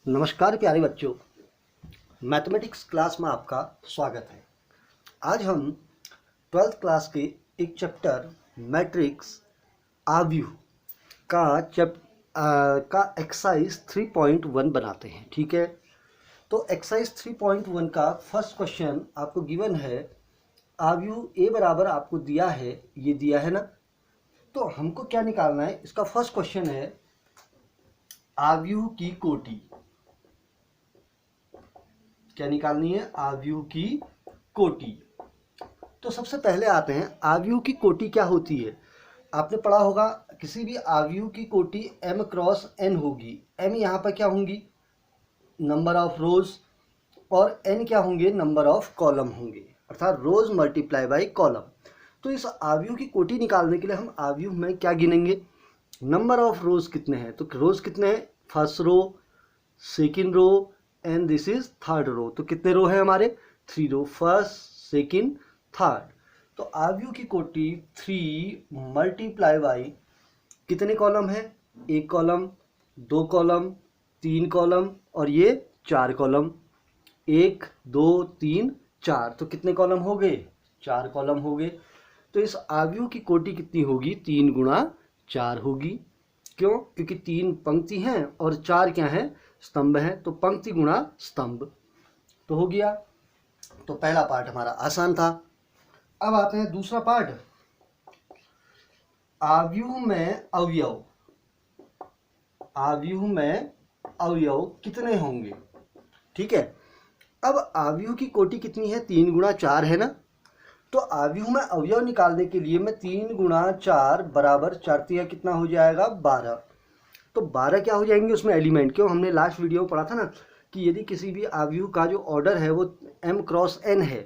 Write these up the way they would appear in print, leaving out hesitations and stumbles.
नमस्कार प्यारे बच्चों, मैथमेटिक्स क्लास में आपका स्वागत है। आज हम 12th क्लास के एक चैप्टर मैट्रिक्स आव्यूह का एक्सरसाइज 3.1 बनाते हैं। ठीक है, तो एक्सरसाइज 3.1 का फर्स्ट क्वेश्चन आपको गिवन है। आव्यूह ए बराबर आपको दिया है, ये दिया है ना, तो हमको क्या निकालना है। इसका फर्स्ट क्वेश्चन है आव्यूह की कोटि। क्या निकालनी है? आव्यूह की कोटि। तो सबसे पहले आते हैं, आव्यूह की कोटि क्या होती है। आपने पढ़ा होगा किसी भी आव्यूह की कोटि m क्रॉस n होगी। m यहाँ पर क्या होंगी? नंबर ऑफ रोज, और n क्या होंगे? नंबर ऑफ कॉलम होंगे, अर्थात रोज मल्टीप्लाई बाई कॉलम। तो इस आव्यूह की कोटि निकालने के लिए हम आव्यूह में क्या गिनेंगे? नंबर ऑफ रोज कितने हैं, तो रोज कितने हैं? First row, second row and this is third row. तो कितने रो है हमारे? 3 रो, फर्स्ट सेकेंड थर्ड। तो आव्यूह की कोटि 3 मल्टीप्लाई बाई कितने कॉलम है? 1 कॉलम, 2 कॉलम, 3 कॉलम और ये 4 कॉलम। 1 2 3 4, तो कितने कॉलम हो गए? 4 कॉलम हो गए। तो इस आव्यूह की कोटि कितनी होगी? 3 गुणा 4 होगी। क्यों? क्योंकि 3 पंक्ति हैं और 4 क्या हैं? स्तंभ हैं। तो पंक्ति गुणा स्तंभ तो हो गया। तो पहला पार्ट हमारा आसान था। अब आते हैं दूसरा पार्ट, आव्यूह में अवयव। आव्यूह में अवयव कितने होंगे? ठीक है, अब आव्यूह की कोटि कितनी है? 3 गुणा 4 है ना। तो आव्यूह में अवयव निकालने के लिए मैं 3 गुणा 4 बराबर 4 तिया कितना हो जाएगा? 12। तो 12 क्या हो जाएंगे उसमें एलिमेंट? क्यों, हमने लास्ट वीडियो में पढ़ा था ना कि यदि किसी भी आव्यूह का जो ऑर्डर है वो m क्रॉस n है।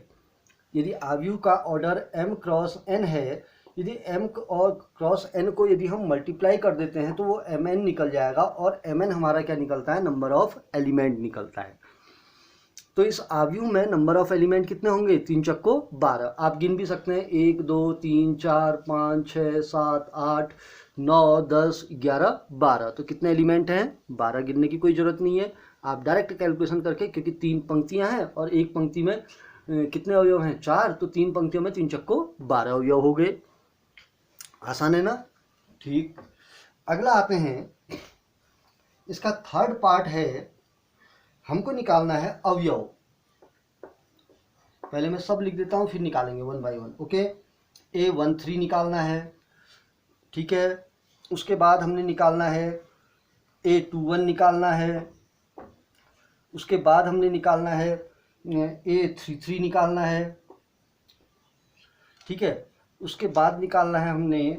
यदि आव्यूह का ऑर्डर m क्रॉस n है, यदि m और क्रॉस n को यदि हम मल्टीप्लाई कर देते हैं तो वो mn निकल जाएगा, और mn हमारा क्या निकलता है? नंबर ऑफ एलिमेंट निकलता है। तो इस आव्यूह में नंबर ऑफ एलिमेंट कितने होंगे? 3 चक्को 12। आप गिन भी सकते हैं, 1 2 3 4 5 6 7 8 9 10 11 12। तो कितने एलिमेंट हैं? 12। गिनने की कोई ज़रूरत नहीं है, आप डायरेक्ट कैलकुलेशन करके, क्योंकि 3 पंक्तियां हैं और एक पंक्ति में कितने अवयव हैं? 4। तो 3 पंक्तियों में 3 चक्को 12 अवयव हो गए। आसान है ना? ठीक, अगला आते हैं, इसका थर्ड पार्ट है, हमको निकालना है अवयव। पहले मैं सब लिख देता हूं, फिर निकालेंगे 1 बाई 1। ओके, A13 निकालना है। ठीक है, उसके बाद हमने निकालना है A21 निकालना है। उसके बाद हमने निकालना है A33 निकालना है। ठीक है, उसके बाद निकालना है हमने,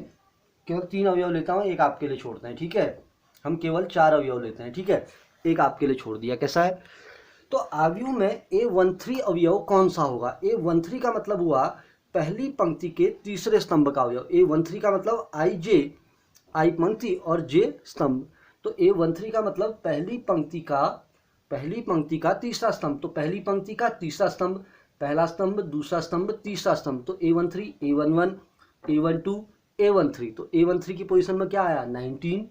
केवल 3 अवयव लेता हूँ, एक आपके लिए छोड़ते हैं। ठीक है, हम केवल 4 अवयव लेते हैं। ठीक है, एक आपके लिए छोड़ दिया। कैसा है? तो आव्यूह में A13 अवयव कौन सा होगा? A13 का मतलब हुआ पहली पंक्ति के तीसरे स्तंभ का अवयव। A13 का मतलब आई पंक्ति और j स्तंभ। तो A13 का मतलब पहली पंक्ति का तीसरा स्तंभ। तो पहली पंक्ति का तीसरा स्तंभ, पहला स्तंभ, दूसरा स्तंभ, तीसरा स्तंभ। तो A13, A11, A12, A13। तो A13 की पोजीशन में क्या आया? 19।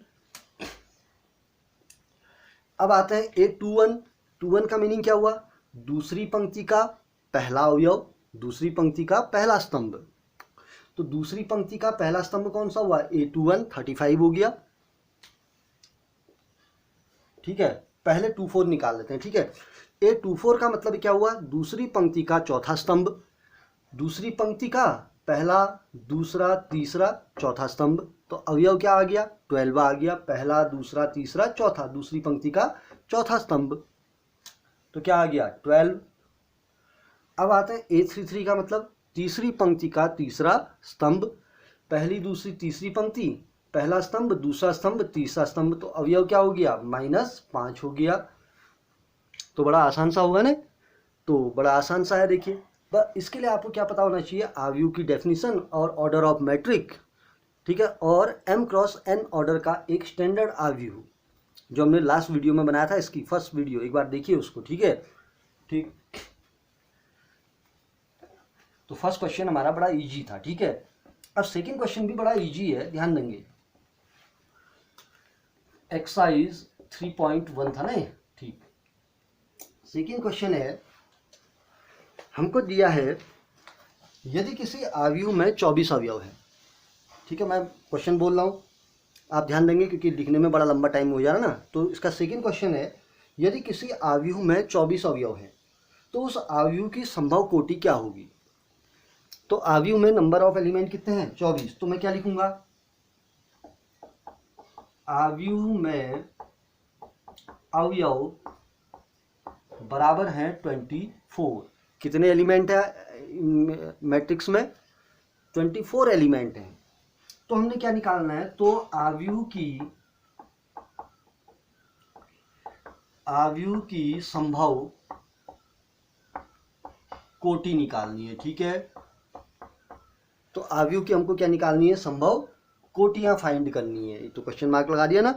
अब आते हैं A21। 21 का मीनिंग क्या हुआ? दूसरी पंक्ति का पहला अवयव, दूसरी पंक्ति का पहला स्तंभ। तो दूसरी पंक्ति का पहला स्तंभ कौन सा हुआ? A21, 35 हो गया। ठीक है, पहले 24 निकाल लेते हैं। ठीक है, A24 का मतलब क्या हुआ? दूसरी पंक्ति का चौथा स्तंभ, दूसरी पंक्ति का पहला, दूसरा, तीसरा, चौथा स्तंभ। तो अवयव क्या आ गया? 12 आ गया। पहला, दूसरा, तीसरा, चौथा, दूसरी पंक्ति का चौथा स्तंभ। तो क्या आ गया? 12। अब आते हैं A33 का मतलब तीसरी पंक्ति का तीसरा स्तंभ, पहली, दूसरी, तीसरी पंक्ति, पहला स्तंभ, दूसरा स्तंभ, तीसरा स्तंभ। तो अवयव क्या हो गया? -5 हो गया। तो बड़ा आसान सा होगा ना? तो बड़ा आसान सा है। देखिए, बस इसके लिए आपको क्या पता होना चाहिए? आव्यूह की डेफिनेशन और ऑर्डर ऑफ मैट्रिक। ठीक है, और m क्रॉस n ऑर्डर का एक स्टैंडर्ड आव्यूह जो हमने लास्ट वीडियो में बनाया था, इसकी फर्स्ट वीडियो एक बार देखिए उसको। ठीक है, ठीक। तो फर्स्ट क्वेश्चन हमारा बड़ा इजी था। ठीक है, अब सेकंड क्वेश्चन भी बड़ा इजी है, ध्यान देंगे। एक्सरसाइज 3.1 था ना, ठीक। सेकेंड क्वेश्चन है, हमको दिया है यदि किसी आयु में 24 अवयव है। ठीक है, मैं क्वेश्चन बोल रहा हूँ, आप ध्यान देंगे क्योंकि लिखने में बड़ा लंबा टाइम हो जा रहा है ना। तो इसका सेकेंड क्वेश्चन है, यदि किसी आयु में 24 अवयव है तो उस आयु की संभव कोटि क्या होगी। तो आयु में नंबर ऑफ एलिमेंट कितने हैं, 24। तो मैं क्या लिखूंगा, आयु में अवयव बराबर हैं 24। कितने एलिमेंट है मैट्रिक्स में, 24 एलिमेंट हैं। तो हमने क्या निकालना है, तो आयु की संभव कोटि निकालनी है। ठीक है, तो आयु की हमको क्या निकालनी है, संभव कोटियां फाइंड करनी है। तो क्वेश्चन मार्क लगा दिया ना।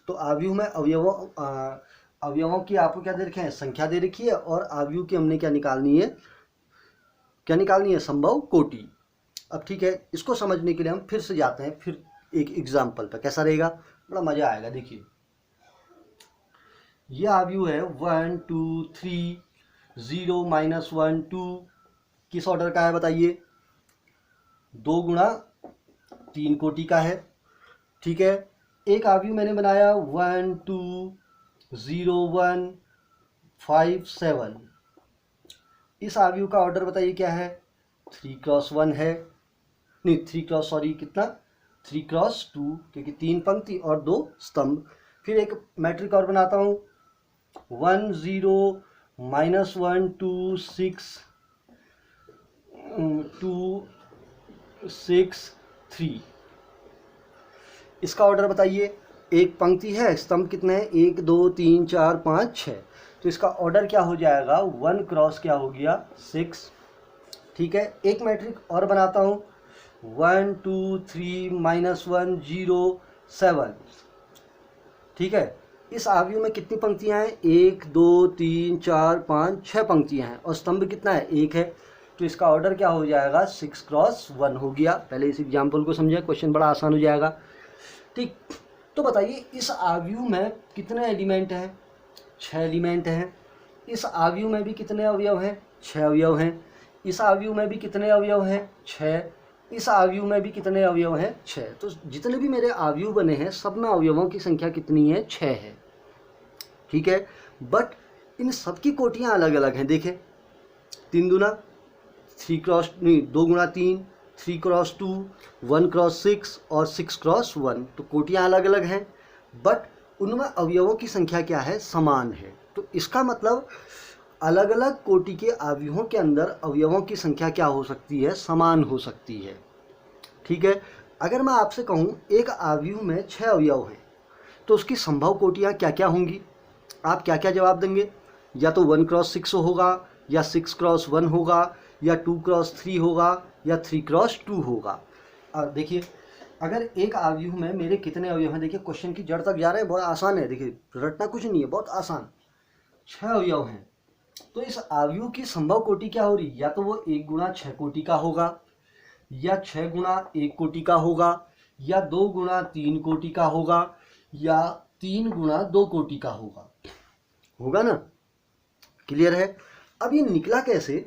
तो आयु में अवयवों की आपको क्या दे रखे हैं, संख्या दे रखी है, और आयु की हमने क्या निकालनी है, संभव कोटि। अब ठीक है, इसको समझने के लिए हम फिर से जाते हैं फिर एक एग्जाम्पल पर। कैसा रहेगा, बड़ा मजा आएगा। देखिए, यह आयु है 1 2 3 0 -1 2। किस ऑर्डर का है बताइए, 2 गुणा 3 कोटि का है। ठीक है, एक आयु मैंने बनाया 1 2 0 1 5 7। इस आयु का ऑर्डर बताइए क्या है, 3x1 है, नहीं 3x2, क्योंकि 3 पंक्ति और 2 स्तंभ। फिर एक मैट्रिक और बनाता हूँ 1 0 -1 2 6 2 6 3। इसका ऑर्डर बताइए, एक पंक्ति है, स्तंभ कितने हैं, 1 2 3 4 5 6। तो इसका ऑर्डर क्या हो जाएगा, 1 क्रॉस क्या हो गया, 6। ठीक है, एक मैट्रिक और बनाता हूँ 1 2 3 -1 0 7। ठीक है, इस आयु में कितनी पंक्तियां हैं, 1 2 3 4 5 6 पंक्तियां हैं, और स्तंभ कितना है, 1 है। तो इसका ऑर्डर क्या हो जाएगा, 6x1 हो गया। पहले इस एग्जाम्पल को समझे, क्वेश्चन बड़ा आसान हो जाएगा। ठीक, तो बताइए इस आयु में कितने एलिमेंट हैं, 6 एलिमेंट हैं। इस आयु में भी कितने अवयव हैं, 6 अवयव हैं। इस आयु में भी कितने अवयव हैं, 6। इस आयु में भी कितने अवयव हैं, 6। तो जितने भी मेरे आयु बने हैं सब में अवयवों की संख्या कितनी है, 6 है। ठीक है, बट इन सबकी कोटियां अलग अलग हैं। देखें, 3 गुना 2 गुणा 3, 3x2, 1x6 और 6x1। तो कोटियां अलग अलग हैं, बट उनमें अवयवों की संख्या क्या है, समान है। तो इसका मतलब अलग अलग कोटि के आयुओं के अंदर अवयवों की संख्या क्या हो सकती है, समान हो सकती है। ठीक है, अगर मैं आपसे कहूँ एक आयु में 6 अवयव हैं तो उसकी संभव कोटियाँ क्या क्या होंगी, आप क्या क्या जवाब देंगे। या तो 1x6 होगा, या 6x1 होगा, या 2x3 होगा, या 3x2 होगा। और देखिए, अगर एक आयु में मेरे कितने अवयव हैं, देखिए क्वेश्चन की जड़ तक जा रहे हैं, बहुत आसान है। देखिए, रटना कुछ नहीं है, बहुत आसान। 6 अवयव हैं, तो इस आयु की संभव कोटि क्या हो रही, या तो वो 1 गुणा 6 कोटि का होगा, या 6 गुणा 1 कोटि का होगा, या 2 गुणा 3 कोटि का होगा, या 3 गुणा 2 कोटि का होगा ना। क्लियर है। अब ये निकला कैसे,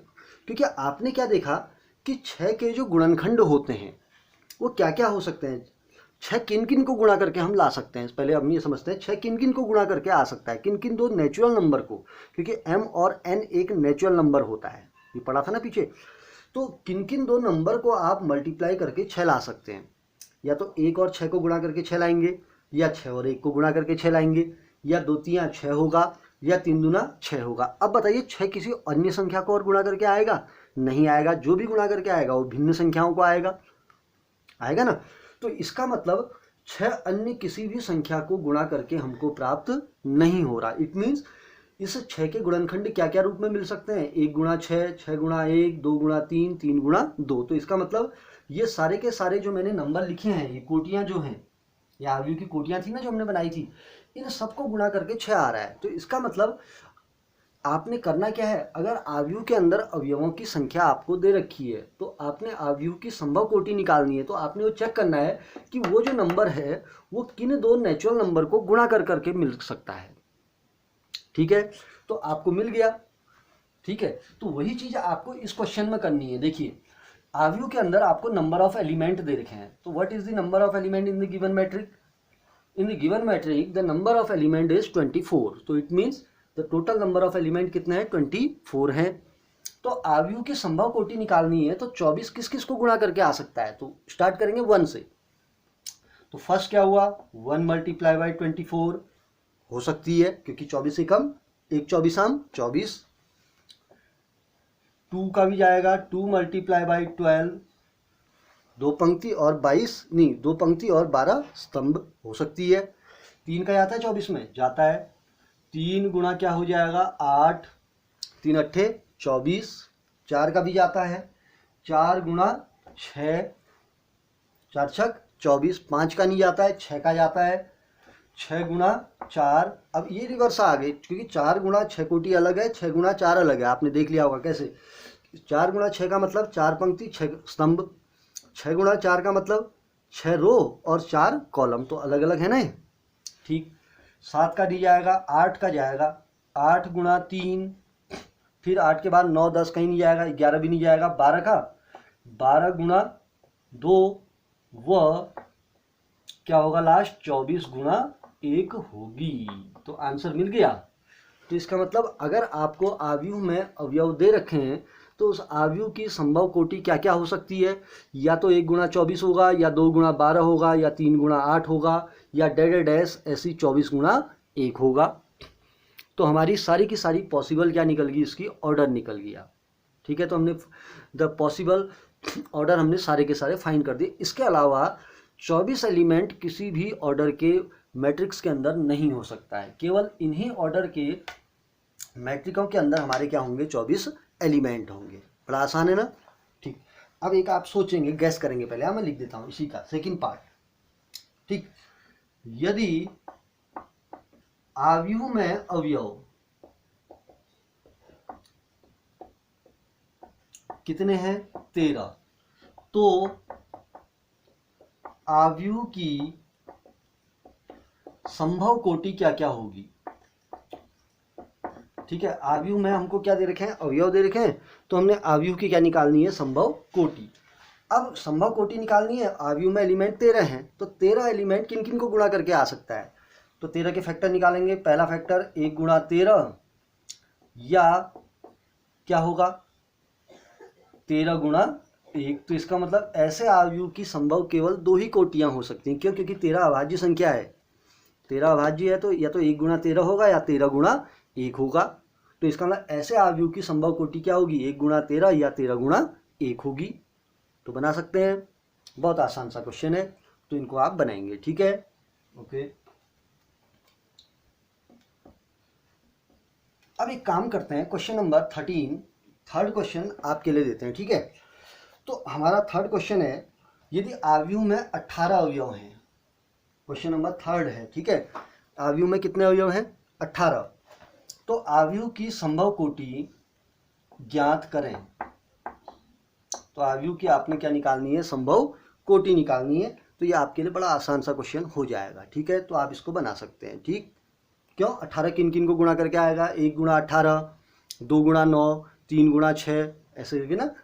क्योंकि आपने क्या देखा कि 6 के जो गुणनखंड होते हैं वो क्या क्या हो सकते हैं, 6 किन किन को गुणा करके हम ला सकते हैं। पहले हम ये समझते हैं 6 किन किन को गुणा करके आ सकता है, किन किन 2 नेचुरल नंबर को, क्योंकि m और n एक नेचुरल नंबर होता है, ये पढ़ा था ना पीछे। तो किन किन 2 नंबर को आप मल्टीप्लाई करके 6 ला सकते हैं, या तो 1 और 6 को गुणा करके 6 लाएंगे, या 6 और 1 को गुणा करके 6 लाएंगे, या 2 3 6 होगा, या 3 दूना 6 होगा। अब बताइए 6 किसी अन्य संख्या को और गुणा करके आएगा, नहीं आएगा। जो भी गुणा करके आएगा वो भिन्न संख्याओं को आएगा ना। तो इसका मतलब 6 अन्य किसी भी संख्या को गुणा करके हमको प्राप्त नहीं हो रहा। इट मीन्स इस 6 के गुणनखंड क्या क्या रूप में मिल सकते हैं, 1 गुणा 6, 6 गुणा 1, 2 गुणा 3, 3 गुणा 2। तो इसका मतलब ये सारे के सारे जो मैंने नंबर लिखे हैं, ये कोटियां जो हैं, ये आयु की कोटियां थी ना जो हमने बनाई थी, इन सबको गुणा करके 6 आ रहा है। तो इसका मतलब आपने करना क्या है, अगर आयु के अंदर अवयवों की संख्या आपको दे रखी है तो आपने आयु की संभव कोटि निकालनी है। तो आपने वो चेक करना है कि वो जो नंबर है वो किन 2 नेचुरल नंबर को गुणा कर करके मिल सकता है। ठीक है, तो आपको मिल गया। ठीक है, तो वही चीज़ आपको इस क्वेश्चन में करनी है। देखिए आव्यूह के अंदर आपको नंबर ऑफ एलिमेंट दे रखे हैं, तो what is the number of element in the given matrix? In the given matrix the number of element is 24, तो it means the total number of element कितने हैं? 24 हैं। तो आव्यूह की संभव कोटि निकालनी है, तो 24 किस किस को गुणा करके आ सकता है? तो स्टार्ट करेंगे 1 से। तो फर्स्ट क्या हुआ? 1 मल्टीप्लाई बाई 24 हो सकती है, क्योंकि 24 से कम, 1 24 24। 2 का भी जाएगा, 2 मल्टीप्लाई बाई 12, 2 पंक्ति और 22 नहीं, 2 पंक्ति और 12 स्तंभ हो सकती है। 3 का जाता है 24 में? जाता है। 3 गुणा क्या हो जाएगा? 8, 3 अट्ठे 24। 4 का भी जाता है, 4 गुणा 6, 4 छक 24। 5 का नहीं जाता है, 6 का जाता है, 6 गुणा 4। अब ये रिवर्स आ गए, क्योंकि 4 गुणा 6 कोटि अलग है, 6 गुणा 4 अलग है। आपने देख लिया होगा कैसे। 4 गुणा 6 का मतलब 4 पंक्ति 6 स्तंभ, 6 गुणा 4 का मतलब 6 रो और 4 कॉलम, तो अलग अलग है ना। ठीक। 7 का दी जाएगा, 8 का जाएगा, 8 गुणा 3, फिर 8 के बाद 9 10 कहीं नहीं जाएगा, 11 भी नहीं जाएगा। 12 का 12 गुणा 2 व क्या होगा लास्ट? 24 गुणा 1 होगी। तो आंसर मिल गया। तो इसका मतलब अगर आपको आव्यूह में अवयव दे रखे हैं, तो उस आव्यूह की संभव कोटि क्या क्या हो सकती है? या तो 1 गुणा 24 होगा, या 2 गुणा 12 होगा, या 3 गुणा 8 होगा, या डैश डैश ऐसी 24 गुणा 1 होगा। तो हमारी सारी की सारी पॉसिबल क्या निकल गई? इसकी ऑर्डर निकल गया। ठीक है, तो हमने द पॉसिबल ऑर्डर हमने सारे के सारे फाइंड कर दिए। इसके अलावा 24 एलिमेंट किसी भी ऑर्डर के मैट्रिक्स के अंदर नहीं हो सकता है। केवल इन्हीं ऑर्डर के मैट्रिकों के अंदर हमारे क्या होंगे? 24 एलिमेंट होंगे। बड़ा आसान है ना। ठीक। अब एक आप सोचेंगे, गैस करेंगे। पहले मैं लिख देता हूं इसी का सेकंड पार्ट। ठीक। यदि आव्यूह में अवयव कितने हैं? 13, तो आव्यूह की संभव कोटि क्या क्या होगी? ठीक है, आव्यूह में हमको क्या दे रखे हैं? अवयव दे रखे हैं, तो हमने आव्यूह की क्या निकालनी है? संभव कोटि। अब संभव कोटि निकालनी है, आव्यूह में एलिमेंट 13 हैं, तो 13 एलिमेंट किन किन को गुणा करके आ सकता है? तो 13 के फैक्टर निकालेंगे। पहला फैक्टर 1 गुणा 13, या क्या होगा? 13 गुणा 1। तो इसका मतलब ऐसे आव्यूह की संभव केवल 2 ही कोटियां हो सकती हैं। क्यों? क्योंकि 13 अभाज्य संख्या है। 13 अभाज्य है, तो या तो 1 गुणा 13 होगा, या 13 गुणा 1 होगा। तो इसका मतलब ऐसे आव्यूह की संभव कोटि क्या होगी? 1 गुणा 13 या 13 गुणा 1 होगी। तो बना सकते हैं। बहुत आसान सा क्वेश्चन है, तो इनको आप बनाएंगे। ठीक है, ओके। अब एक काम करते हैं, क्वेश्चन नंबर 13, थर्ड क्वेश्चन आपके लिए देते हैं। ठीक है, तो हमारा थर्ड क्वेश्चन है, यदि आव्यूह में 18 अवयव हैं। क्वेश्चन नंबर थर्ड है। ठीक है, आव्यूह में कितने अवयव हैं? 18। तो आव्यूह की संभव कोटि ज्ञात करें। तो आव्यूह की आपने क्या निकालनी है? संभव कोटि निकालनी है। तो ये आपके लिए बड़ा आसान सा क्वेश्चन हो जाएगा। ठीक है, तो आप इसको बना सकते हैं। ठीक। क्यों? 18 किन किन को गुणा करके आएगा? 1 गुणा 18, 2 गुणा 9, 3 गुणा 6, ऐसे करके ना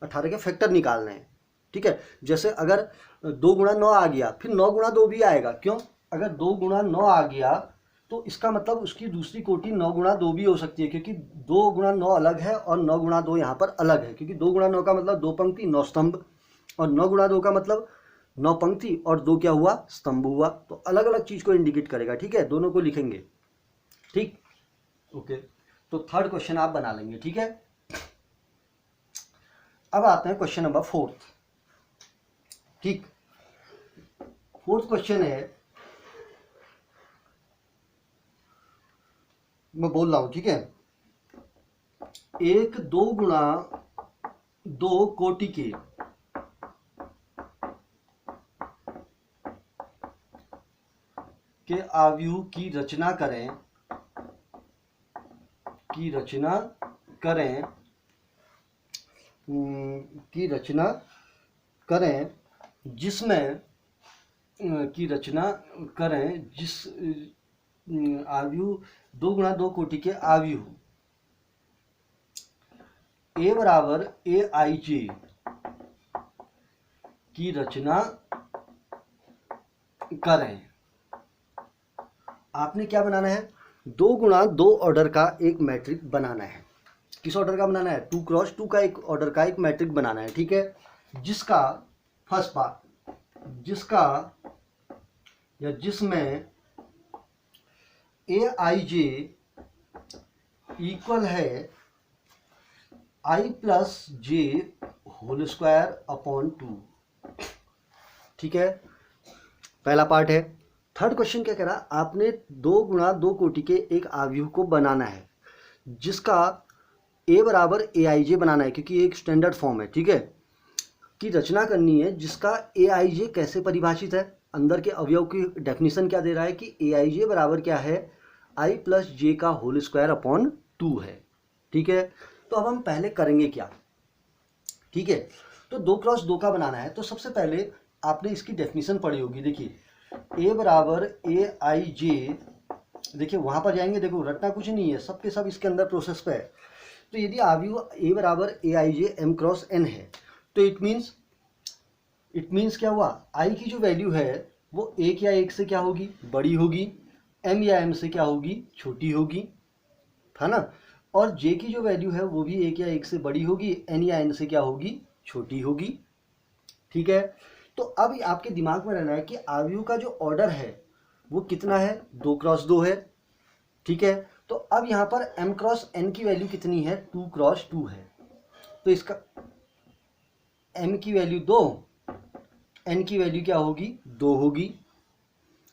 18 के फैक्टर निकालने हैं। ठीक है, जैसे अगर 2 गुणा 9 आ गया, फिर 9 गुणा 2 भी आएगा। क्यों? अगर 2 गुणा 9 आ गया, तो इसका मतलब उसकी दूसरी कोटि 9 गुणा 2 भी हो सकती है, क्योंकि 2 गुणा 9 अलग है और 9 गुणा 2 यहाँ पर अलग है। क्योंकि 2 गुणा 9 का मतलब 2 पंक्ति 9 स्तंभ, और 9 गुणा 2 का मतलब 9 पंक्ति और 2 क्या हुआ? स्तंभ हुआ। तो अलग अलग चीज को इंडिकेट करेगा। ठीक है, दोनों को लिखेंगे। ठीक, ओके। तो थर्ड क्वेश्चन आप बना लेंगे। ठीक है, अब आते हैं क्वेश्चन नंबर 4। ठीक, फोर्थ क्वेश्चन है, मैं बोल रहा हूं। ठीक है, 1 2 गुणा 2 कोटि के आव्यूह की रचना करें, जिसमें आव्यूह, दो गुणा दो कोटि के आव्यूह ए बराबर ए आई जे की रचना करें। आपने क्या बनाना है, दो गुणा दो ऑर्डर का एक मैट्रिक बनाना है। किस ऑर्डर का बनाना है, 2x2 का एक ऑर्डर का एक मैट्रिक बनाना है, ठीक है। जिसका फर्स्ट पार्ट, जिसका या जिसमें ए आई जे इक्वल है आई प्लस जे होल स्क्वायर अपॉन 2, ठीक है, पहला पार्ट है। थर्ड क्वेश्चन क्या कह रहा, आपने दो गुणा दो कोटि के एक आव्यूह को बनाना है जिसका ए बराबर ए आई जे बनाना है, क्योंकि एक स्टैंडर्ड फॉर्म है, ठीक है, की रचना करनी है जिसका ए आई जे कैसे परिभाषित है, अंदर के अवयव की डेफिनेशन क्या दे रहा है कि ए आई जे बराबर क्या है, आई प्लस जे का होल स्क्वायर अपॉन 2 है, ठीक है। तो अब हम पहले करेंगे क्या, ठीक है, तो 2x2 का बनाना है। तो सबसे पहले आपने इसकी डेफिनेशन पढ़ी होगी, देखिए ए बराबर ए आई जे, देखिए वहां पर जाएंगे, देखो रटना कुछ नहीं है, सब के सब इसके अंदर प्रोसेस पे है। तो यदि आव्यूह ए बराबर ए आई जे एम क्रॉस एन है, तो इट मीन्स क्या हुआ, आई की जो वैल्यू है वो एक या एक से क्या होगी, बड़ी होगी, एम या एम से क्या होगी, छोटी होगी, था ना, और जे की जो वैल्यू है वो भी एक या एक से बड़ी होगी, एन या एन से क्या होगी, छोटी होगी, ठीक है। तो अब आपके दिमाग में रहना है कि आव्यूह का जो ऑर्डर है वो कितना है, 2x2 है, ठीक है। तो अब यहाँ पर m क्रॉस n की वैल्यू कितनी है, 2x2 है, तो इसका m की वैल्यू 2, n की वैल्यू क्या होगी, 2 होगी।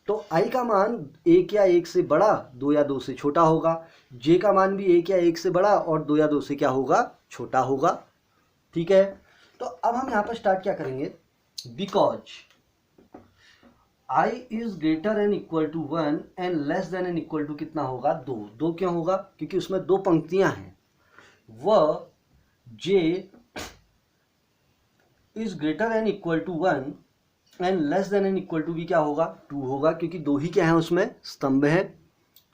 तो i का मान एक या एक से बड़ा, 2 या 2 से छोटा होगा, j का मान भी एक या एक से बड़ा और 2 या 2 से क्या होगा, छोटा होगा, ठीक है। तो अब हम यहाँ पर स्टार्ट क्या करेंगे, because i is greater and equal to 1 and less than and equal to कितना होगा, 2। 2 क्यों होगा, क्योंकि उसमें दो पंक्तियां हैं, वह j is greater and equal to 1 and less than and equal to भी क्या होगा, 2 होगा, क्योंकि दो ही क्या है उसमें, स्तंभ है।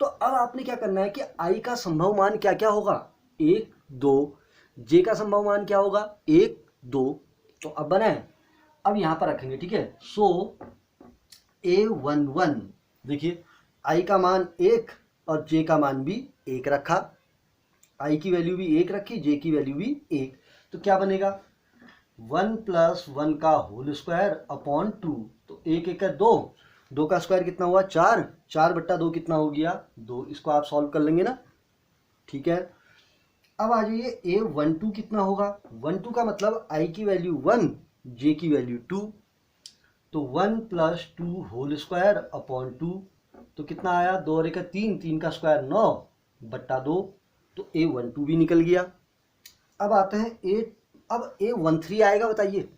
तो अब आपने क्या करना है कि i का संभव मान क्या क्या होगा, 1 2, j का संभव मान क्या होगा, 1 2। तो अब बनाए, अब यहां पर रखेंगे, ठीक है। सो A11, देखिए i का मान 1 और j का मान भी 1 रखा, i की वैल्यू भी 1 रखी, j की वैल्यू भी 1, तो क्या बनेगा, 1 प्लस 1 का होल स्क्वायर अपॉन 2। तो 1 1 2, 2 का स्क्वायर कितना हुआ, 4, 4 बट्टा 2 कितना हो गया, 2। इसको आप सॉल्व कर लेंगे ना, ठीक है। अब आ जाइए A12 कितना होगा, 12 का मतलब i की वैल्यू 1, j की वैल्यू 2, तो 1 प्लस 2 होल स्क्वायर अपॉन 2, तो कितना आया, 2 और 1 3, 3 का स्क्वायर 9 बट्टा 2, तो A12 भी निकल गया। अब आते हैं अब A13 आएगा, बताइए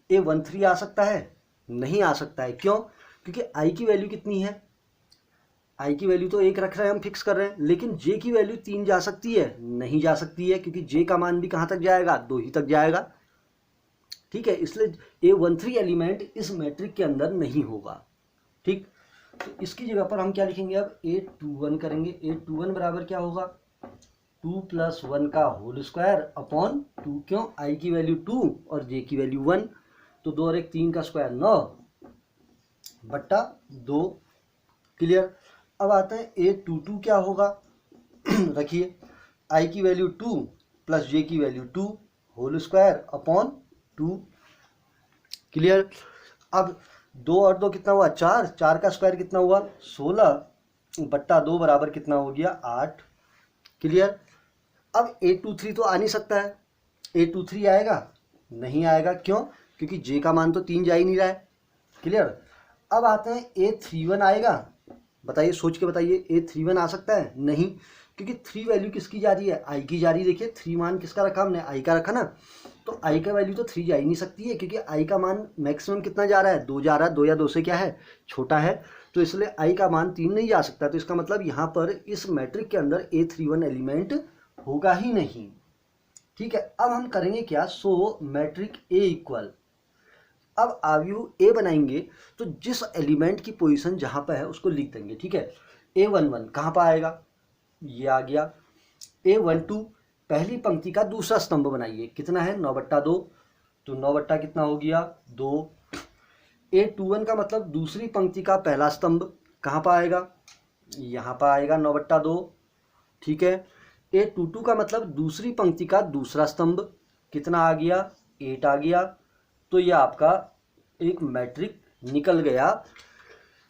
A13 आ सकता है, नहीं आ सकता है, क्यों, क्योंकि i की वैल्यू कितनी है, i की वैल्यू तो 1 रख रहे हैं हम, फिक्स कर रहे हैं, लेकिन j की वैल्यू 3 जा सकती है, नहीं जा सकती है, क्योंकि j का मान भी कहाँ तक जाएगा, 2 ही तक जाएगा, ठीक है। इसलिए A13 एलिमेंट इस मैट्रिक के अंदर नहीं होगा, ठीक। तो इसकी जगह पर हम क्या लिखेंगे, अब A21 करेंगे। A21 बराबर क्या होगा, 2 प्लस 1 का होल स्क्वायर अपॉन 2, क्यों, i की वैल्यू 2 और j की वैल्यू 1, तो 2 और 1 3 का स्क्वायर 9 बट्टा 2, क्लियर। अब आते हैं A22 क्या होगा रखिए, i की वैल्यू 2 प्लस j की value 2 whole square upon 2, clear. अब 2 और 2 कितना हुआ, 4, 4 का स्क्वायर कितना हुआ, 16 बट्टा 2 बराबर कितना हो गया, 8, क्लियर। अब A23 तो आ नहीं सकता है, A23 आएगा, नहीं आएगा, क्यों, क्योंकि j का मान तो 3 जा ही नहीं रहा है, क्लियर। अब आते हैं A31 आएगा, बताइए, सोच के बताइए, A31 आ सकता है, नहीं, क्योंकि 3 वैल्यू किसकी जा रही है, i की जा रही है। देखिए 3 मान किसका रखा हमने, i का रखा ना, तो i का वैल्यू तो 3 जा ही नहीं सकती है, क्योंकि i का मान मैक्सिमम कितना जा रहा है, 2 जा रहा है, 2 या 2 से क्या है, छोटा है, तो इसलिए i का मान 3 नहीं जा सकता। तो इसका मतलब यहाँ पर इस मैट्रिक के अंदर A31 एलिमेंट होगा ही नहीं, ठीक है। अब हम करेंगे क्या, सो मैट्रिक A इक्वल, अब आव्यूह A बनाएंगे तो जिस एलिमेंट की पोजीशन जहाँ पर है उसको लिख देंगे, ठीक है। A11 कहाँ पर आएगा, ये आ गया। A12 पहली पंक्ति का दूसरा स्तंभ बनाइए, कितना है 9/2, तो 9 कितना हो गया 2। A21 का मतलब दूसरी पंक्ति का पहला स्तंभ कहाँ पर आएगा, यहाँ पर आएगा 9/2, ठीक है। A22 का मतलब दूसरी पंक्ति का दूसरा स्तंभ कितना आ गया 8 आ गया। तो यह आपका एक मैट्रिक निकल गया,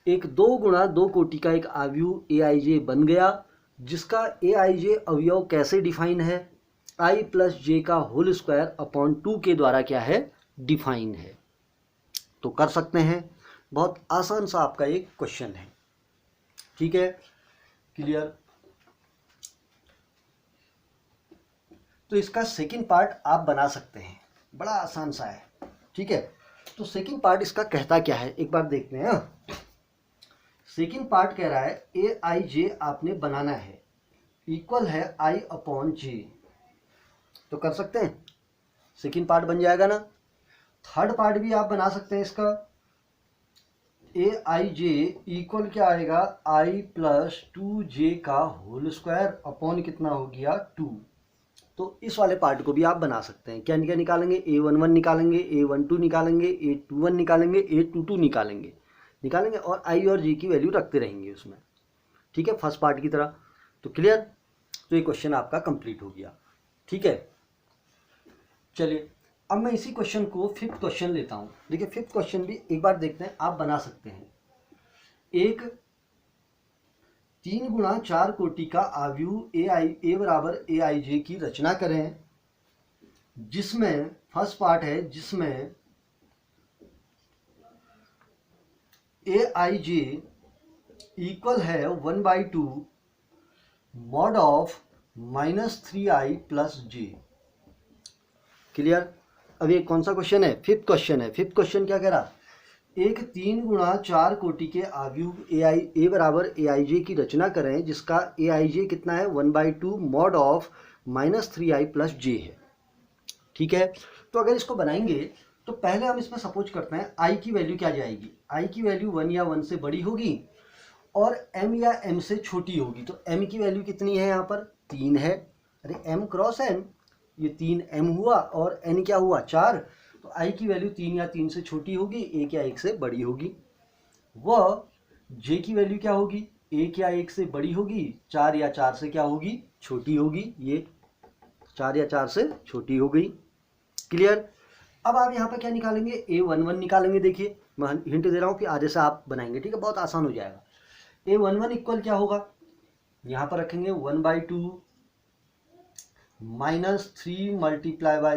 एक 2 × 2 कोटि का एक आव्यूह AIJ बन गया, जिसका AIJ अवयव कैसे डिफाइन है, I + J का होल स्क्वायर अपॉन 2 के द्वारा क्या है डिफाइन है। तो कर सकते हैं, बहुत आसान सा आपका एक क्वेश्चन है, ठीक है, क्लियर। तो इसका सेकंड पार्ट आप बना सकते हैं, बड़ा आसान सा है, ठीक है। तो सेकंड पार्ट इसका कहता क्या है एक बार देखते हैं। सेकंड पार्ट कह रहा है AIJ आपने बनाना है, इक्वल है I/J, तो कर सकते हैं, सेकंड पार्ट बन जाएगा ना। थर्ड पार्ट भी आप बना सकते हैं इसका, AIJ इक्वल क्या आएगा I + 2J का होल स्क्वायर अपॉन कितना हो गया 2। तो इस वाले पार्ट को भी आप बना सकते हैं, क्या क्या निकालेंगे, A11 निकालेंगे, A12 निकालेंगे, A21 निकालेंगे, A22 निकालेंगे और I और J की वैल्यू रखते रहेंगे उसमें, ठीक है, फर्स्ट पार्ट की तरह। तो क्लियर, तो ये क्वेश्चन आपका कंप्लीट हो गया, ठीक है। चलिए अब मैं इसी क्वेश्चन को फिफ्थ क्वेश्चन लेता हूँ। देखिए फिफ्थ क्वेश्चन भी एक बार देखते हैं, आप बना सकते हैं। एक 3 × 4 कोटि का आव्यूह A बराबर AIJ की रचना करें, जिसमें फर्स्ट पार्ट है जिसमें AIJ इक्वल है 1/2 mod of -3I + J। Clear. अब ये कौन सा क्वेश्चन है, फिफ्थ क्वेश्चन है। फिफ्थ क्वेश्चन क्या कह रहा, एक 3 × 4 कोटि के आव्यूह A बराबर AIJ की रचना करें, जिसका AIJ कितना है 1/2 mod ऑफ -3I + J है, ठीक है। तो अगर इसको बनाएंगे तो पहले हम इसमें सपोज करते हैं I की वैल्यू क्या जाएगी, I की वैल्यू 1 या 1 से बड़ी होगी और M या M से छोटी होगी। तो M की वैल्यू कितनी है, यहाँ पर 3 है, अरे M × N, ये 3M हुआ और N क्या हुआ 4। तो I की वैल्यू 3 या 3 से छोटी होगी, 1 या 1 से बड़ी होगी। वह J की वैल्यू क्या होगी, 1 या 1 से बड़ी होगी, 4 या 4 से क्या होगी छोटी होगी, ये 4 या 4 से छोटी हो गई। क्लियर। अब आप यहाँ पर क्या निकालेंगे, A11 निकालेंगे। देखिए मैं हिंट दे रहा हूँ कि आधे से आप बनाएंगे, ठीक है, बहुत आसान हो जाएगा। A11 इक्वल क्या होगा, यहाँ पर रखेंगे 1/2 -3 ×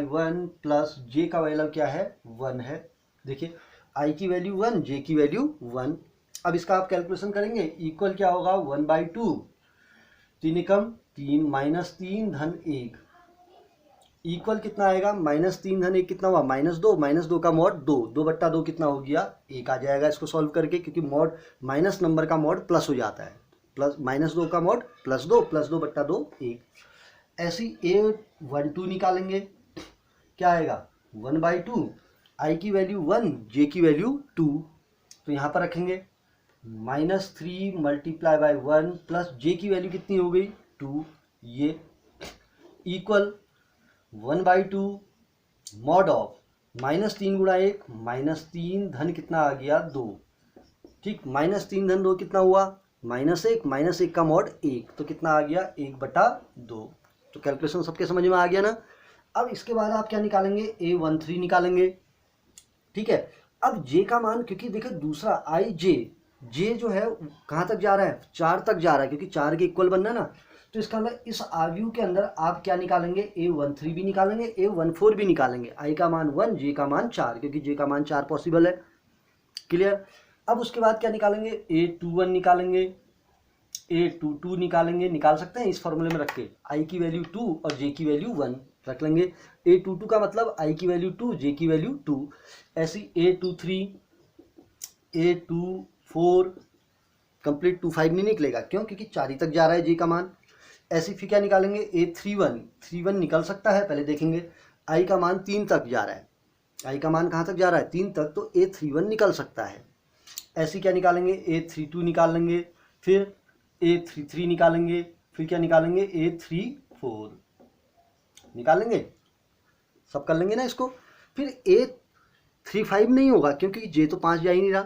1 + J का वैल्यू क्या है 1 है। देखिए I की वैल्यू 1, J की वैल्यू 1। अब इसका आप कैलकुलेशन करेंगे, इक्वल क्या होगा 1/2, 3 × 3 -3 धन 1 इक्वल कितना आएगा, -3 धन 1 कितना हुआ -2, -2 का मॉड 2, 2/2 कितना हो गया 1 आ जाएगा इसको सॉल्व करके, क्योंकि मॉड माइनस नंबर का मॉड प्लस हो जाता है, प्लस -2 का मॉड +2, +2/2 1। ऐसी A12 निकालेंगे, क्या आएगा 1/2, I की वैल्यू 1, J की वैल्यू 2। तो यहाँ पर रखेंगे -3 × 1 + J की वैल्यू कितनी हो गई 2, ये इक्वल 1/2 मॉड ऑफ -3 × 1 -3 धन कितना आ गया 2, ठीक, -3 धन 2 कितना हुआ -1, -1 का मॉड 1, तो कितना आ गया 1/2। तो कैलकुलेशन सबके समझ में आ गया ना। अब इसके बाद आप क्या निकालेंगे, A13 निकालेंगे, ठीक है। अब J का मान, क्योंकि देखिए दूसरा J जो है कहाँ तक जा रहा है 4 तक जा रहा है, क्योंकि 4 के इक्वल बनना ना। तो इसका मतलब इस आव्यूह के अंदर आप क्या निकालेंगे, A13 भी निकालेंगे, A14 भी निकालेंगे। I का मान 1, J का मान 4, क्योंकि J का मान 4 पॉसिबल है। क्लियर। अब उसके बाद क्या निकालेंगे, A21 निकालेंगे, A22 निकालेंगे, निकाल सकते हैं इस फॉर्मूले में रख के, I की वैल्यू 2 और J की वैल्यू 1 रख लेंगे। A22 का मतलब I की वैल्यू 2, J की वैल्यू 2। ऐसी A23, A24 कंप्लीट 25 नहीं निकलेगा, क्यों, क्योंकि 4 ही तक जा रहा है J का मान। ऐसी फिर क्या निकालेंगे, A31 निकल सकता है, पहले देखेंगे। I का मान 3 तक जा रहा है, I का मान कहाँ तक जा रहा है 3 तक, तो A31 निकल सकता है। ऐसी क्या निकालेंगे, A32 निकाल लेंगे। फिर A33 निकालेंगे, फिर क्या निकालेंगे A34 निकालेंगे, सब कर लेंगे ना इसको। फिर A35 नहीं होगा क्योंकि J तो 5 जा ही नहीं रहा।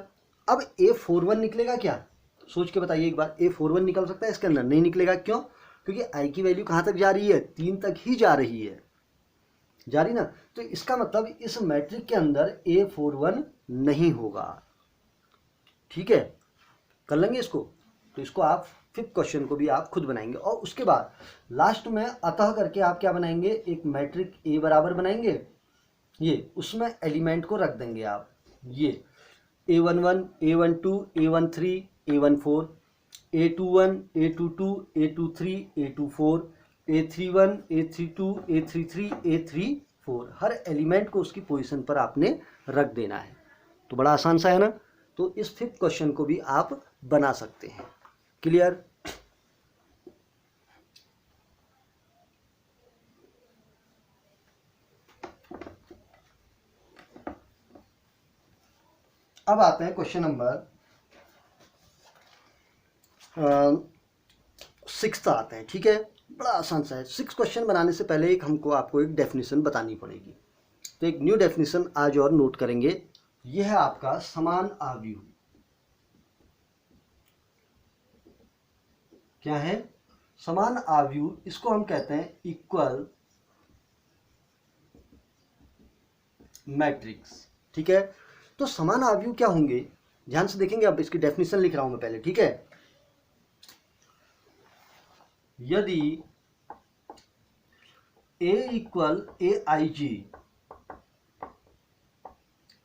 अब A41 निकलेगा क्या, सोच के बताइए एक बार। A41 निकल सकता है इसके अंदर? नहीं निकलेगा। क्यों? क्योंकि I की वैल्यू कहाँ तक जा रही है, 3 तक ही जा रही है, जा रही ना। तो इसका मतलब इस मैट्रिक के अंदर A41 नहीं होगा। ठीक है, कर लेंगे इसको। तो इसको आप फिफ्थ क्वेश्चन को भी आप खुद बनाएंगे और उसके बाद लास्ट में अतः करके आप क्या बनाएंगे, एक मैट्रिक A बराबर बनाएंगे, ये उसमें एलिमेंट को रख देंगे आप, ये A11 A12 A13 A14 A21 A22 A23 A24 A31 A32 A33 A34, हर एलिमेंट को उसकी पोजीशन पर आपने रख देना है। तो बड़ा आसान सा है ना। तो इस फिफ्थ क्वेश्चन को भी आप बना सकते हैं। क्लियर? अब आते हैं क्वेश्चन नंबर 6 आते हैं। ठीक है, बड़ा आसान सा है। 6 क्वेश्चन बनाने से पहले आपको एक डेफिनेशन बतानी पड़ेगी। तो एक न्यू डेफिनेशन आज और नोट करेंगे। यह है आपका समान आव्यूह। क्या है? समान आव्यूह। इसको हम कहते हैं इक्वल मैट्रिक्स। ठीक है, तो समान आव्यूह क्या होंगे, ध्यान से देखेंगे। अब इसकी डेफिनेशन लिख रहा हूं मैं पहले। ठीक है, यदि A equal AIJ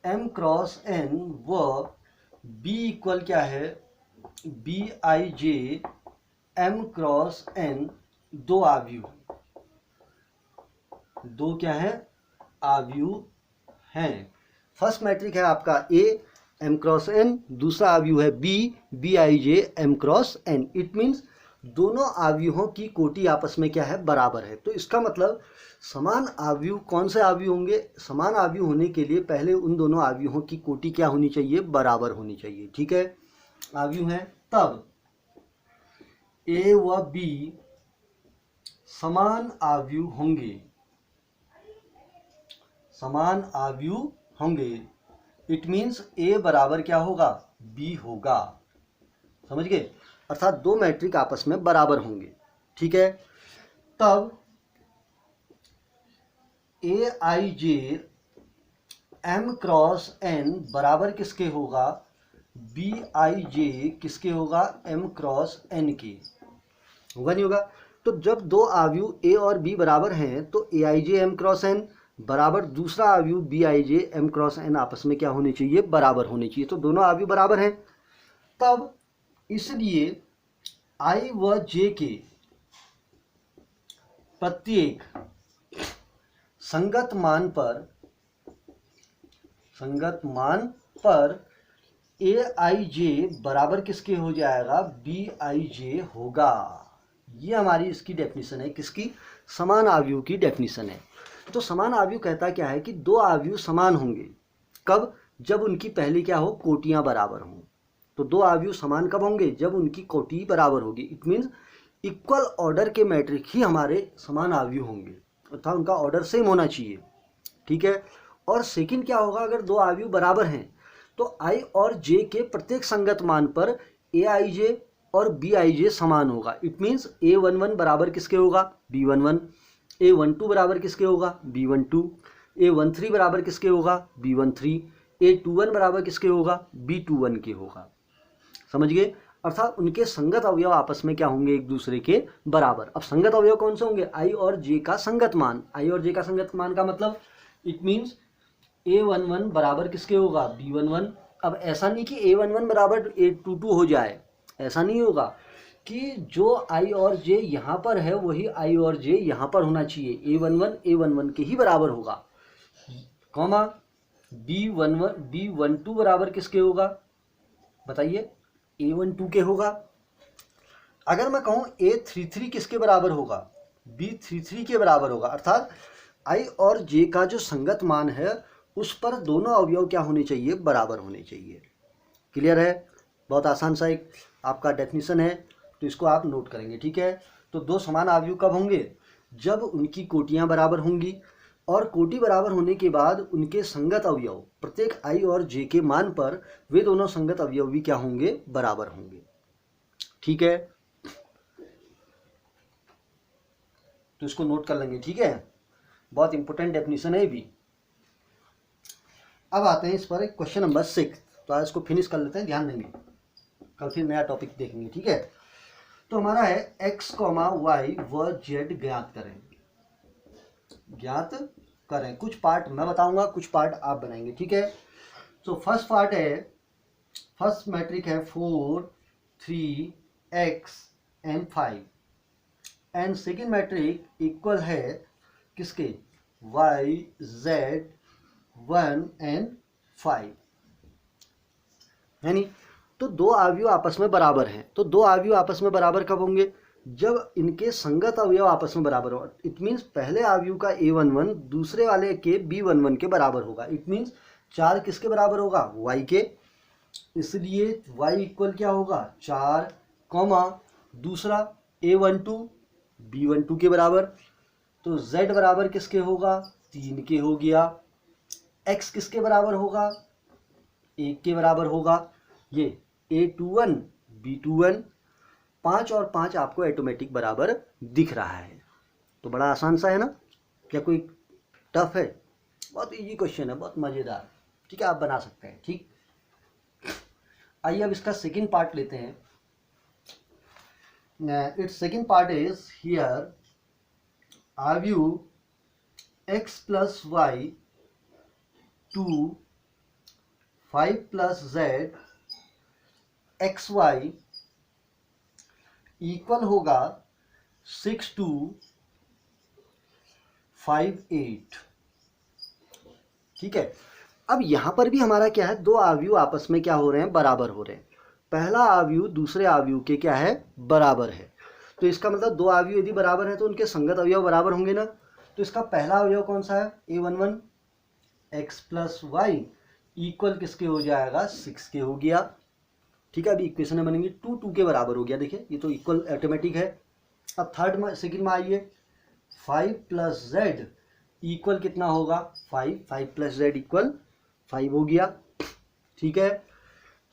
M cross N व B इक्वल क्या है BIJ M क्रॉस N, दो आव्यूह, दो क्या है आव्यूह हैं। फर्स्ट मैट्रिक है आपका A M क्रॉस N, दूसरा आव्यूह है B BIJ M cross N। It means दोनों आव्यूहों की कोटि आपस में क्या है, बराबर है। तो इसका मतलब समान आव्यूह कौन से आव्यूह होंगे, समान आव्यूह होने के लिए पहले उन दोनों आव्यूहों की कोटि क्या होनी चाहिए, बराबर होनी चाहिए। ठीक है, आव्यूह है तब A व B समान आव्यूह होंगे, समान आव्यूह होंगे। इट मीन्स A बराबर क्या होगा, B होगा। समझ गए? अर्थात दो मैट्रिक आपस में बराबर होंगे। ठीक है, तब AIJ M क्रॉस N बराबर किसके होगा, BIJ किसके होगा, M क्रॉस N के। होगा नहीं होगा? तो जब दो आव्यूह A और B बराबर हैं तो AIJ M क्रॉस N बराबर दूसरा आव्यूह BIJ M क्रॉस N आपस में क्या होने चाहिए, बराबर होने चाहिए। तो दोनों आव्यूह बराबर हैं। तब इसलिए I व J के प्रत्येक संगत मान पर AIJ बराबर किसके हो जाएगा, BIJ होगा। ये हमारी इसकी डेफिनेशन है, किसकी, समान आव्यूह की डेफिनेशन है। तो समान आव्यूह कहता क्या है कि दो आव्यूह समान होंगे कब, जब उनकी पहली क्या हो, कोटियां बराबर हों। तो दो आव्यूह समान कब होंगे, जब उनकी कोटि बराबर होगी। इट मीन्स इक्वल ऑर्डर के मैट्रिक ही हमारे समान आव्यूह होंगे, अर्थात उनका ऑर्डर सेम होना चाहिए। ठीक है, और सेकंड क्या होगा, अगर दो आव्यूह बराबर हैं तो I और J के प्रत्येक संगत मान पर AIJ और BIJ समान होगा। इट मीन्स A11 बराबर किसके होगा, B11, A12 बराबर किसके होगा, B12, A13 बराबर किसके होगा, B13, A21 बराबर किसके होगा, B21 के होगा। समझ गए? अर्थात उनके संगत अवयव आपस में क्या होंगे, एक दूसरे के बराबर। अब संगत अवयव कौन से होंगे, I और J का संगत मान। I और J का संगत मान का मतलब इट मीन्स A11 बराबर किसके होगा, B11। अब ऐसा नहीं कि A11 बराबर A22 हो जाए, ऐसा नहीं होगा कि जो I और J यहाँ पर है वही I और J यहाँ पर होना चाहिए। A11 के ही बराबर होगा, कॉमा B12 बराबर किसके होगा, बताइए, A12 के होगा। अगर मैं कहूँ A33 किसके बराबर होगा, B33 के बराबर होगा। अर्थात I और J का जो संगत मान है उस पर दोनों अवयव क्या होने चाहिए, बराबर होने चाहिए। क्लियर है? बहुत आसान सा एक आपका डेफिनेशन है। तो तो इसको आप नोट करेंगे, ठीक है। तो दो समान अवयव कब होंगे? जब उनकी कोटियां बराबर होंगी, और कोटि बराबर होने के बाद उनके संगत अवयव प्रत्येक i और j के मान पर वे दोनों संगत अवयव भी क्या होंगे? बराबर होंगे, ठीक है। तो इसको नोट कर लेंगे, ठीक है। बहुत इंपॉर्टेंट डेफिनेशन है ये भी। अब आते हैं इस पर एक क्वेश्चन नंबर 6। तो आज इसको फिनिश कर लेते हैं, ध्यान देंगे, कल फिर नया टॉपिक देखेंगे, ठीक है। तो हमारा है x, y व z ज्ञात करें। ज्ञात करें, कुछ पार्ट मैं बताऊंगा, कुछ पार्ट आप बनाएंगे, ठीक है। तो फर्स्ट पार्ट है, फर्स्ट मैट्रिक है 4 3 x and 5 and second matrix equal है किसके? y z 1 and 5, यानी तो दो अवयव आपस में बराबर हैं। तो दो अवयव आपस में बराबर कब होंगे? जब इनके संगत अवयव आपस में बराबर हो। इट मीन्स पहले अवयव का a11 दूसरे वाले के b11 के बराबर होगा। इट मीन्स 4 किसके बराबर होगा? y के, इसलिए y इक्वल क्या होगा? 4, कॉमा दूसरा a12 b12 के बराबर। तो z बराबर किसके होगा? 3 के हो गया। x किसके बराबर होगा? 1 के बराबर होगा। ये a21 b21, 5 और 5 आपको ऑटोमेटिक बराबर दिख रहा है। तो बड़ा आसान सा है ना, क्या कोई टफ है? बहुत इजी क्वेश्चन है, बहुत मज़ेदार, ठीक है, आप बना सकते हैं, ठीक। आइए अब इसका सेकंड पार्ट लेते हैं। It's second part is here अवयव x plus y 2 5 plus z xy equal होगा 6 2 5 8, ठीक है। अब यहां पर भी हमारा क्या है? दो अवयव आपस में क्या हो रहे हैं? बराबर हो रहे हैं। पहला अवयव दूसरे अवयव के क्या है? बराबर है। तो इसका मतलब दो अवयव यदि बराबर है तो उनके संगत अवयव बराबर होंगे ना। तो इसका पहला अवयव कौन सा है? a11 x plus Y equal किसके हो जाएगा? 6 के हो गया, ठीक है। अभी इक्वेशन बनेंगी 2 2 के बराबर हो गया, देखिए ये तो इक्वल ऑटोमेटिक है। अब थर्ड में सेकंड में आइए, 5 प्लस जेड इक्वल कितना होगा? 5 5 प्लस जेड इक्वल 5 हो गया, ठीक है।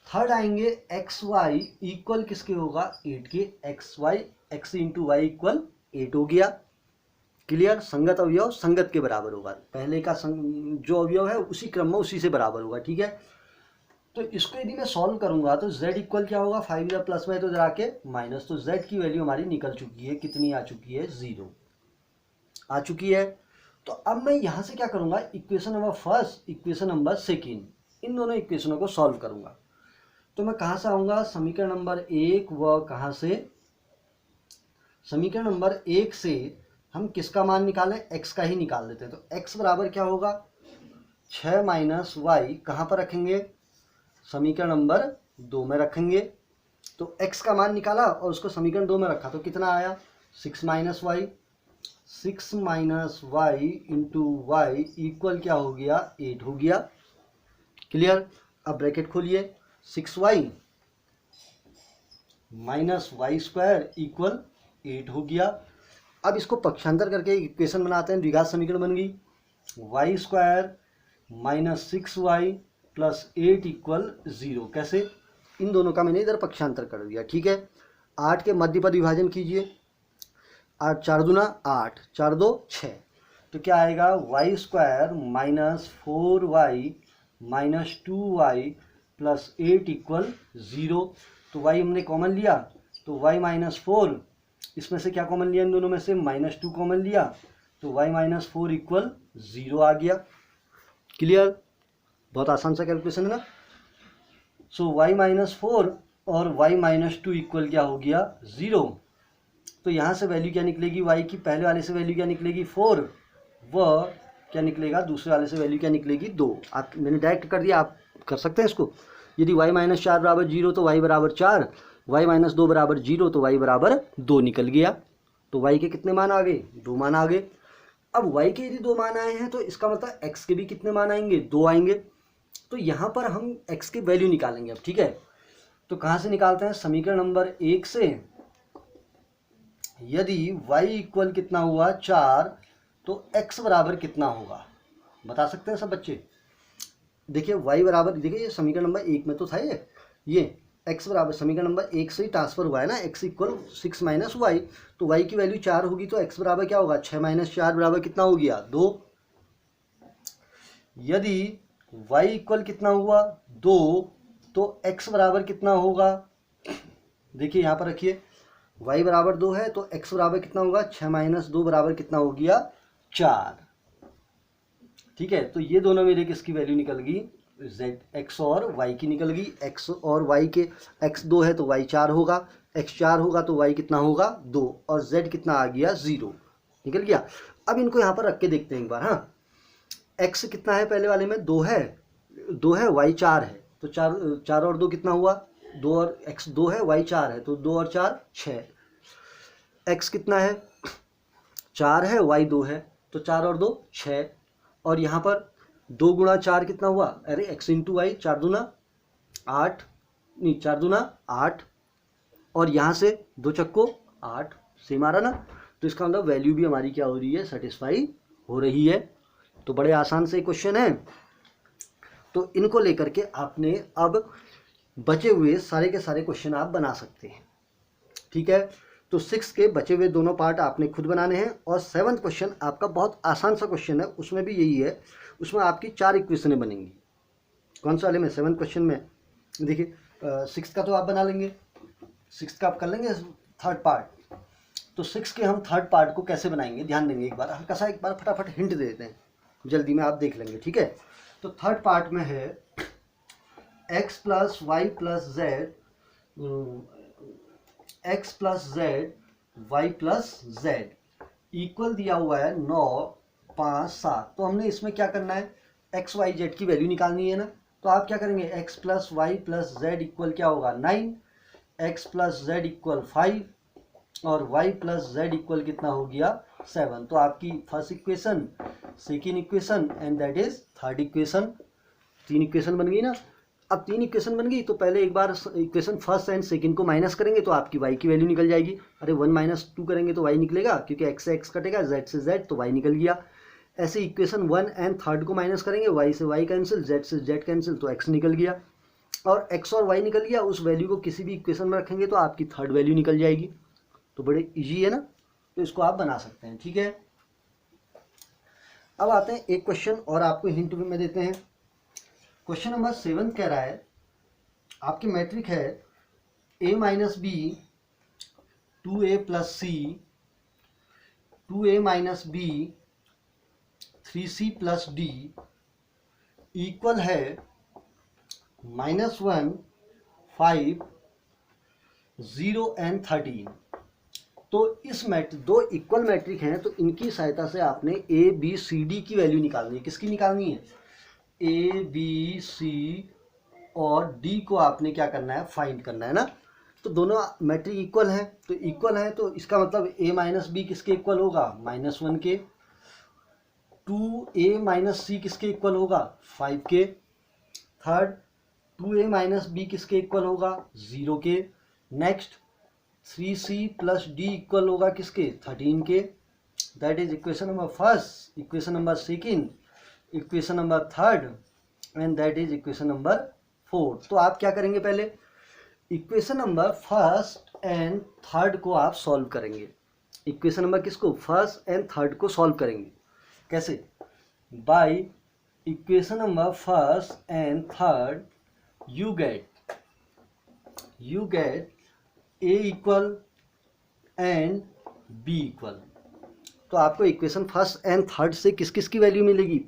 थर्ड आएंगे एक्स वाई इक्वल किसके होगा? 8 के। X Y X into Y equal 8 हो गया, क्लियर। संगत अवयव संगत के बराबर होगा, पहले का जो अवयव है उसी क्रम में उसी से बराबर होगा, ठीक है। तो इसको यदि मैं सॉल्व करूंगा तो z इक्वल क्या होगा? 5 या प्लस में तो जरा के माइनस, तो z की वैल्यू हमारी निकल चुकी है। कितनी आ चुकी है? 0 आ चुकी है। तो अब मैं यहां से क्या करूंगा? Equation number first, equation number second, इन दोनों इक्वेशनों को सॉल्व करूंगा। तो मैं कहां से आऊंगा? समीकरण नंबर 1 व कहां से? समीकरण नंबर 1 से हम किसका मान निकालें? x का ही निकाल देते हैं। तो x बराबर क्या होगा? 6 माइनस वाई कहां पर रखेंगे? समीकरण नंबर 2 में रखेंगे। तो x का मान निकाला और उसको समीकरण 2 में रखा तो कितना आया? 6 minus Y, 6 minus Y into Y equal क्या हो गया? 8 हो गया, क्लियर। अब ब्रैकेट खोलिए, 6y minus Y square equal 8 हो गया। अब इसको पक्षांतर करके इक्वेशन बनाते हैं, द्विघात समीकरण बन गई। Y square minus 6y plus 8 equal 0। कैसे? इन दोनों का मैंने इधर पक्षांतर कर दिया, ठीक है। 8 के मध्य पद विभाजन कीजिए, 8 4 दूना 8, 4 2 6, तो क्या आएगा? Y square minus 4y minus 2y plus 8 equal 0। तो y हमने कॉमन लिया, तो y माइनस 4, इसमें से क्या कॉमन लिया? इन दोनों में से माइनस 2 कॉमन लिया, तो y माइनस 4 इक्वल 0 आ गया, क्लियर। बहुत आसान सा कैलकुलेशन है ना। सो y माइनस 4 और y माइनस 2 इक्वल क्या हो गया? 0। तो यहाँ से वैल्यू क्या निकलेगी? y की पहले वाले से वैल्यू क्या निकलेगी? 4, व क्या निकलेगा? दूसरे वाले से वैल्यू क्या निकलेगी? 2। आप मैंने डायरेक्ट कर दिया, आप कर सकते हैं इसको। यदि y माइनस 4 बराबर 0 तो y बराबर 4, y माइनस 2 बराबर 0 तो y बराबर 2 निकल गया। तो y के कितने मान आ गए? 2 मान आ गए। अब y के यदि 2 मान आए हैं तो इसका मतलब x के भी कितने मान आएंगे? 2 आएंगे। तो यहाँ पर हम x की वैल्यू निकालेंगे अब, ठीक है। तो कहाँ से निकालते हैं? समीकरण नंबर 1 से यदि y इक्वल कितना हुआ 4 तो x बराबर कितना होगा, बता सकते हैं सब बच्चे। देखिए y बराबर, देखिए ये समीकरण नंबर 1 में तो था ये x बराबर समीकरण नंबर 1 से ही ट्रांसफर हुआ है ना, x इक्वल 6 माइनस वाई, तो y की वैल्यू 4 होगी तो x बराबर क्या होगा 6 माइनस 4 बराबर कितना हो गया 2। यदि y इक्वल कितना हुआ 2 तो x बराबर कितना होगा, देखिए यहाँ पर रखिए y बराबर 2 है तो x बराबर कितना होगा 6 माइनस 2 बराबर कितना हो गया 4। ठीक है, तो ये दोनों मेरे किसकी वैल्यू निकल गई, z x और y की निकल गई। x और y के x 2 है तो y 4 होगा, x 4 होगा तो y कितना होगा 2 और z कितना आ गया 0 निकल गया। अब इनको यहाँ पर रख के देखते हैं एक बार। हाँ, x कितना है पहले वाले में 2 है y 4 है तो 4 और 2 कितना हुआ 2 और x 2 है y 4 है तो 2 और 4 6। x कितना है 4 है y 2 है तो 4 और 2 6 और यहाँ पर 2 गुणा 4 कितना हुआ, अरे x इंटू वाई 4 दूना 8, नहीं 4 दूना 8 और यहाँ से 2 चक्को 8, सेम आ रहा ना, तो इसका मतलब वैल्यू भी हमारी क्या हो रही है सेटिस्फाई हो रही है। तो बड़े आसान से क्वेश्चन है, तो इनको लेकर के आपने अब बचे हुए सारे के सारे क्वेश्चन आप बना सकते हैं। ठीक है, तो 6 के बचे हुए दोनों पार्ट आपने खुद बनाने हैं और 7th क्वेश्चन आपका बहुत आसान सा क्वेश्चन है, उसमें भी यही है, उसमें आपकी 4 इक्वेशनें बनेंगी। कौन सा वाले में 7th क्वेश्चन में, देखिए 6 का तो आप बना लेंगे, 6 का आप कर लेंगे 3rd पार्ट, तो 6 के हम 3rd पार्ट को कैसे बनाएंगे ध्यान देंगे एक बार, हल्का सा एक बार फटाफट हिंट दे देते हैं, जल्दी में आप देख लेंगे। ठीक है, तो 3rd पार्ट में है x plus Y plus Z, x plus Z Y plus Z equal दिया हुआ है 9 5 7। तो हमने इसमें क्या करना है, x y z की वैल्यू निकालनी है ना, तो आप क्या करेंगे x plus Y plus Z equal क्या होगा 9, x प्लस जेड इक्वल 5 और y प्लस जेड इक्वल कितना हो गया 7। तो आपकी first equation, second equation and that is third equation, 3 equation बन गई ना। अब 3 इक्वेशन बन गई तो पहले एक बार इक्वेशन फर्स्ट एंड सेकंड को माइनस करेंगे तो आपकी y की वैल्यू निकल जाएगी। अरे 1 माइनस 2 करेंगे तो y निकलेगा, क्योंकि x से x कटेगा, z से z तो y निकल गया। ऐसे इक्वेशन 1 एंड थर्ड को माइनस करेंगे, y से y कैंसिल, z से z कैंसिल तो x निकल गया, और x और y निकल गया, उस वैल्यू को किसी भी इक्वेशन में रखेंगे तो आपकी थर्ड वैल्यू निकल जाएगी। तो बड़े ईजी है ना, तो इसको आप बना सकते हैं। ठीक है, अब आते हैं एक क्वेश्चन और आपको हिंट में देते हैं। क्वेश्चन नंबर 7 कह रहा है, आपकी मैट्रिक है a minus B 2a plus C 2a minus B 3c plus D equal है -1 5 0 एंड 13। तो इस दो इक्वल मैट्रिक हैं, तो इनकी सहायता से आपने a b c d की वैल्यू निकालनी है। किसकी निकालनी है, a b c और d को आपने क्या करना है फाइंड करना है ना। तो दोनों मैट्रिक इक्वल हैं, तो इक्वल हैं तो इसका मतलब a माइनस बी किसके इक्वल होगा -1 के, 2a माइनस सी किसके इक्वल होगा 5 के, थर्ड 2a माइनस बी किसके इक्वल होगा 0 के, next 3c plus D equal होगा किसके 13 के। That is equation number first, equation number second, equation number third and that is equation number fourth. तो आप क्या करेंगे, पहले equation number first and third को आप सॉल्व करेंगे। इक्वेशन नंबर किसको, फर्स्ट एंड थर्ड को सॉल्व करेंगे। कैसे, by equation number first and third you get a equal and b equal. तो आपको इक्वेशन फर्स्ट एंड थर्ड से किस किस की वैल्यू मिलेगी,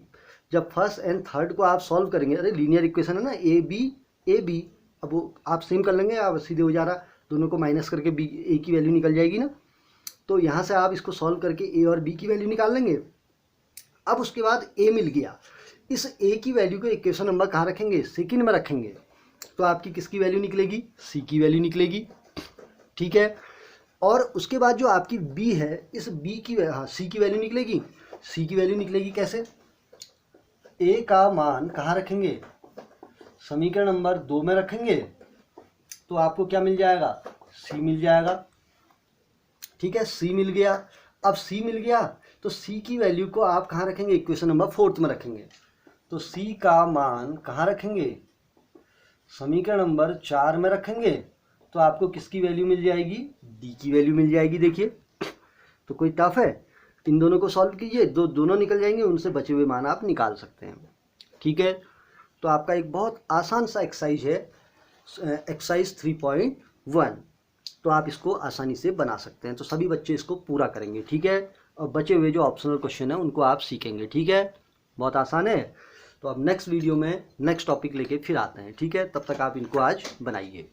जब फर्स्ट एंड थर्ड को आप सॉल्व करेंगे, अरे लीनियर इक्वेशन है ना ए बी, अब वो आप सेम कर लेंगे, आप सीधे हो जा रहा, दोनों को माइनस करके बी ए की वैल्यू निकल जाएगी ना। तो यहाँ से आप इसको सॉल्व करके ए और बी की वैल्यू निकाल लेंगे। अब उसके बाद ए मिल गया, इस ए की वैल्यू को इक्वेशन नंबर कहाँ रखेंगे, सेकेंड में रखेंगे, तो आपकी किसकी वैल्यू निकलेगी, सी की वैल्यू निकलेगी। ठीक है, और उसके बाद जो आपकी b है, इस b की c की वैल्यू निकलेगी, c की वैल्यू निकलेगी कैसे, a का मान कहाँ रखेंगे, समीकरण नंबर 2 में रखेंगे, तो आपको क्या मिल जाएगा, c मिल जाएगा। ठीक है, सी मिल गया। अब सी मिल गया तो सी की वैल्यू को आप कहाँ रखेंगे, इक्वेशन नंबर 4 में रखेंगे। तो सी का मान कहाँ रखेंगे, समीकरण नंबर 4 में रखेंगे। तो आपको किसकी वैल्यू मिल जाएगी, डी की वैल्यू मिल जाएगी। देखिए तो कोई टफ है, इन दोनों को सॉल्व कीजिए, दोनों निकल जाएंगे, उनसे बचे हुए मान आप निकाल सकते हैं। ठीक है, तो आपका एक बहुत आसान सा एक्सरसाइज है, एक्सरसाइज 3.1। तो आप इसको आसानी से बना सकते हैं, तो सभी बच्चे इसको पूरा करेंगे। ठीक है, और बचे हुए जो ऑप्शनल क्वेश्चन है उनको आप सीखेंगे। ठीक है, बहुत आसान है। तो अब नेक्स्ट वीडियो में नेक्स्ट टॉपिक लेके फिर आते हैं। ठीक है, तब तक आप इनको आज बनाइए।